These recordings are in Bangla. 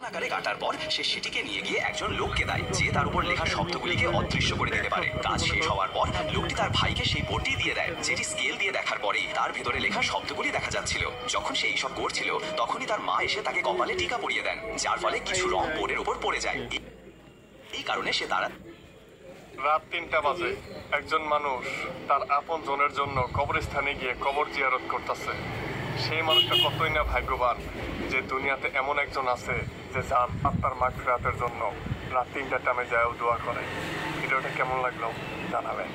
আকারে কাটার পর সে সেটিকে নিয়ে গিয়ে একজন লোককে দেয়, যে তার উপর লেখা শব্দগুলিকে অদৃশ্য করে দিতে পারে। কাজ শেষ হওয়ার পর লোকটি তার ভাইকে সেই বোর্ডটি দিয়ে দেয়, যেটি স্কেল দিয়ে দেখার পরেই তার ভেতরে লেখা শব্দগুলি দেখা যাচ্ছিল। যখন সে এইসব করছিল তখনই তার মা এসে তাকে কপালে টিকা পরিয়ে দেন, যার ফলে কিছু রং বোর্ডের উপর পড়ে যায়। এই কারণে সে তারা রাত ৩টা বাজে একজন মানুষ তার আপন জনের জন্য কবরস্থানে গিয়ে কবর জিয়ারত করতেছে। সেই মানুষটা কতই না ভাগ্যবান যে দুনিয়াতে এমন একজন আছে যে যার আত্মার মাগফিরাতের জন্য রাত ৩টার টাইমে যায় দোয়া করে। ভিডিওটা কেমন লাগলো জানাবেন।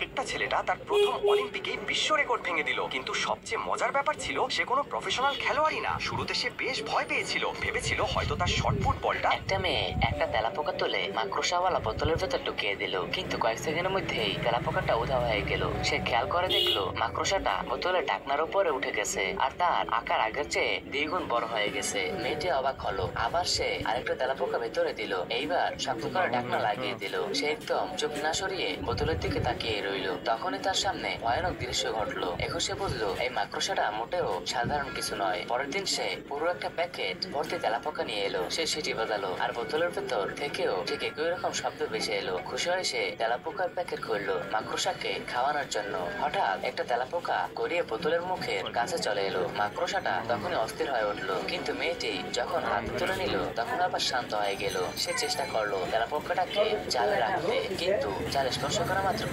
একটা ছেলেটা তার প্রথম অলিম্পিকে বিশ্ব রেকর্ড ভেঙে দিল, কিন্তু সবচেয়ে মজার ব্যাপার ছিল সে কোনো প্রফেশনাল খেলোয়াড়ই না। শুরুতে সে বেশ ভয় পেয়েছিল, ভেবেছিল হয়তো তার শর্টপুট বলটা একটা মেয়ে একটা তেলাপোকা তুলে মাকড়সাওয়ালা বোতলের ভেতর ঢুকিয়ে দিল, কিন্তু কয়েক সেকেন্ডের মধ্যেই তেলাপোকাটা উধাও হয়ে গেল। সে খেয়াল করে দেখলো মাকড়সাটা বোতলের ঢাকনার উপরে উঠে গেছে আর তার আকার আগের চেয়ে দ্বিগুণ বড় হয়ে গেছে। মেয়েটি অবাক হলো। আবার সে আরেকটা তেলাপোকা ভেতরে দিল, এইবার শক্ত করে ঢাকনা লাগিয়ে দিল। সে একদম চোখ না সরিয়ে বোতলের দিকে তাকিয়ে রইল। তখনই তার সামনে ভয়ানক দৃশ্য ঘটলো। এখন সে বুঝলো এই মাকড়সাটা মোটেও সাধারণ কিছু নয়। পরের দিন সে পুরো একটা প্যাকেট ভর্তি তেলাপোকা নিয়ে এলো। সে সেটি বাজালো আর বোতলের ভেতর থেকেও ঠিক একই রকম শব্দ ভেসে এলো। খুশি হয়ে সে তেলাপোকার প্যাকেট খুললো মাকড়সাকে খাওয়ানোর জন্য। হঠাৎ একটা তেলাপোকা গড়িয়ে বোতলের মুখের কাছে চলে এলো। মাকড়সাটা তখনই অস্থির হয়ে উঠলো, কিন্তু মেয়েটি যখন হাত তুলে নিল তখন আবার শান্ত হয়ে গেল। সে চেষ্টা করলো তেলাপোকাটাকে জালে রাখতে, কিন্তু জালে স্পর্শ করা মাত্র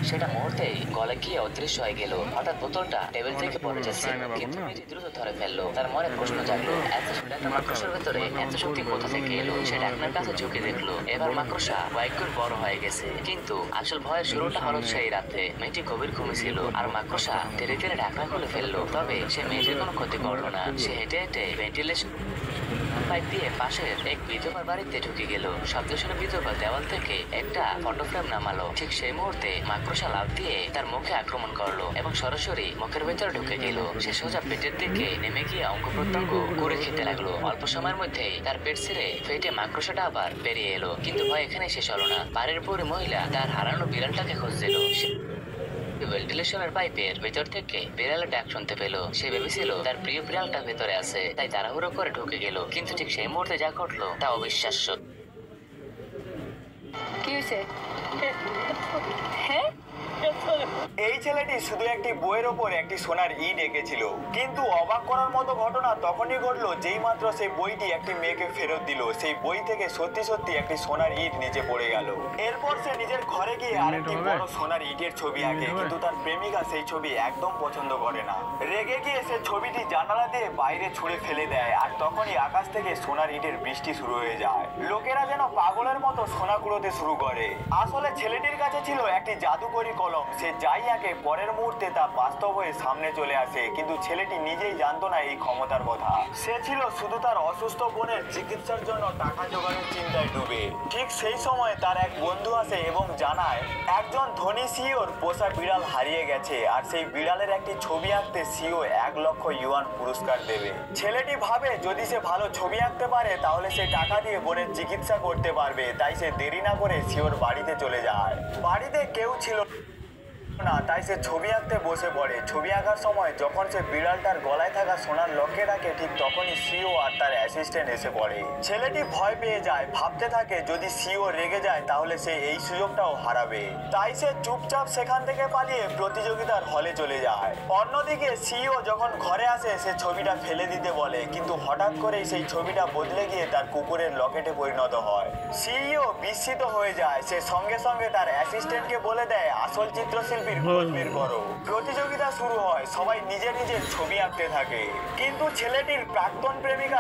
সেটা মুহূর্তেই গলে গিয়ে অদৃশ্য হয়ে গেল। হঠাৎ বোতলটা টেবিল থেকে পড়ে যাচ্ছে, কিন্তু মেয়েটি দ্রুত ধরে ফেললো। তার মনে প্রশ্ন জাগলো, এত ছোট একটা মাকড়সার ভেতরে এত শক্তি কোথা থেকে এলো? সে ঢাকনার কাছে ঝুঁকে দেখলো, এবার মাকড়সা কয়েকগুণ বড় হয়ে গেছে। কিন্তু আসল ভয়ের শুরুটা হলো সেই রাতে। মেয়েটি গভীর ঘুমে ছিল আর মাকড়সা ধীরে ধীরে ঢাকনা খুলে ফেললো। তবে সে মেয়েটির কোনো ক্ষতি করলো না। সে হেঁটে হেঁটে ভেন্টিলেশন পাইপ দিয়ে পাশের এক বিধবার বাড়িতে ঢুকে গেল। শব্দ শুনে বিধবা দেওয়াল থেকে একটা ফটো ফ্রেম নামালো। ঠিক সেই মুহূর্তে মাকড়সা লাফ দিয়ে তার মুখে আক্রমণ করলো এবং সরাসরি মুখের ভেতরে ঢুকে গেল। সে সোজা পেটের দিকে নেমে গিয়ে অঙ্গ প্রত্যঙ্গ করে খেতে লাগলো। অল্প সময়ের মধ্যেই তার পেট ছেড়ে ফেটে মাকড়সাটা আবার বেরিয়ে এলো। কিন্তু ভয় এখানে শেষ হলো না। বাড়ির পরে মহিলা তার হারানো বিড়ালটাকে খুঁজছিল। ভেন্টিলেশনের পাইপের ভেতর থেকে বিড়ালের ডাক শুনতে পেল। সে ভেবেছিল তার প্রিয় বিড়ালটা ভেতরে আছে, তাই তাড়াহুড়ো করে ঢুকে গেল। কিন্তু ঠিক সেই মুহূর্তে যা ঘটলো তা অবিশ্বাস্য। কি হয়েছে? হ্যাঁ, এই ছেলেটি শুধু একটি বইয়ের ওপর একটি সোনার ইট এঁকেছিল, কিন্তু অবাক করার মতো ঘটনা তখনই ঘটলো যেই মাত্র সেই বইটি একটি মেয়েকে ফেরত দিল। সেই বই থেকে সত্যি সত্যি একটি সোনার ইট নিচে পড়ে গেল। এরপর সে নিজের ঘরে গিয়ে আরেকটি বড় সোনার ইটের ছবি আঁকে, কিন্তু তার প্রেমিকা সেই ছবি একদম পছন্দ করে না। রেগে গিয়ে সে ছবিটি জানালা দিয়ে বাইরে ছুঁড়ে ফেলে দেয়, আর তখনই আকাশ থেকে সোনার ইটের বৃষ্টি শুরু হয়ে যায়। লোকেরা যেন পাগলের মতো সোনা কুড়োতে শুরু করে। আসলে ছেলেটির কাছে ছিল একটি জাদুকরি কলম। সে যাই আঁকে পরের মুহূর্তে তা বাস্তব হয়ে সামনে চলে আসে, কিন্তু ছেলেটি নিজেই জানতো না এই ক্ষমতার কথা। সে ছিল শুধু তার অসুস্থ বোনের চিকিৎসার জন্য টাকা জোগাড়ের চিন্তায় ডুবে। ঠিক সেই সময় তার এক বন্ধু আসে এবং জানায় একজন ধনী সিওর পোষা বিড়াল হারিয়ে গেছে, আর সেই বিড়ালের একটি ছবি আঁকতে সিও 1,00,000 ইউয়ান পুরস্কার দেবে। ছেলেটি ভাবে যদি সে ভালো ছবি আঁকতে পারে তাহলে সে টাকা দিয়ে বোনের চিকিৎসা করতে পারবে। তাই সে দেরি না করে সিওর বাড়িতে চলে যায়। বাড়িতে কেউ ছিল না, তাই সে ছবি আঁকতে বসে পড়ে। ছবি আঁকার সময় যখন সে বিড়ালটার গলায় থাকা সোনার লকেট আঁকে, ঠিক তখনই সিও আর তার অ্যাসিস্ট্যান্ট এসে পড়ে। ছেলেটি ভয় পেয়ে যায়, ভাবতে থাকে যদি সিও রেগে যায় তাহলে সে এই সুযোগটাও হারাবে। তাই সে চুপচাপ সেখান থেকে পালিয়ে প্রতিযোগিতার হলে চলে যায়। অন্যদিকে সিও যখন ঘরে আসে সে ছবিটা ফেলে দিতে বলে, কিন্তু হঠাৎ করেই সেই ছবিটা বদলে গিয়ে তার কুকুরের লকেটে পরিণত হয়। সিও বিস্মিত হয়ে যায়। সে সঙ্গে সঙ্গে তার অ্যাসিস্ট্যান্টকে বলে দেয় আসল চিত্রশিল্পী খোঁজ বের করো। প্রতিযোগিতা শুরু হয়, সবাই নিজের নিজের ছবি আঁকতে থাকে, কিন্তু ছেলেটির প্রাক্তন প্রেমিকা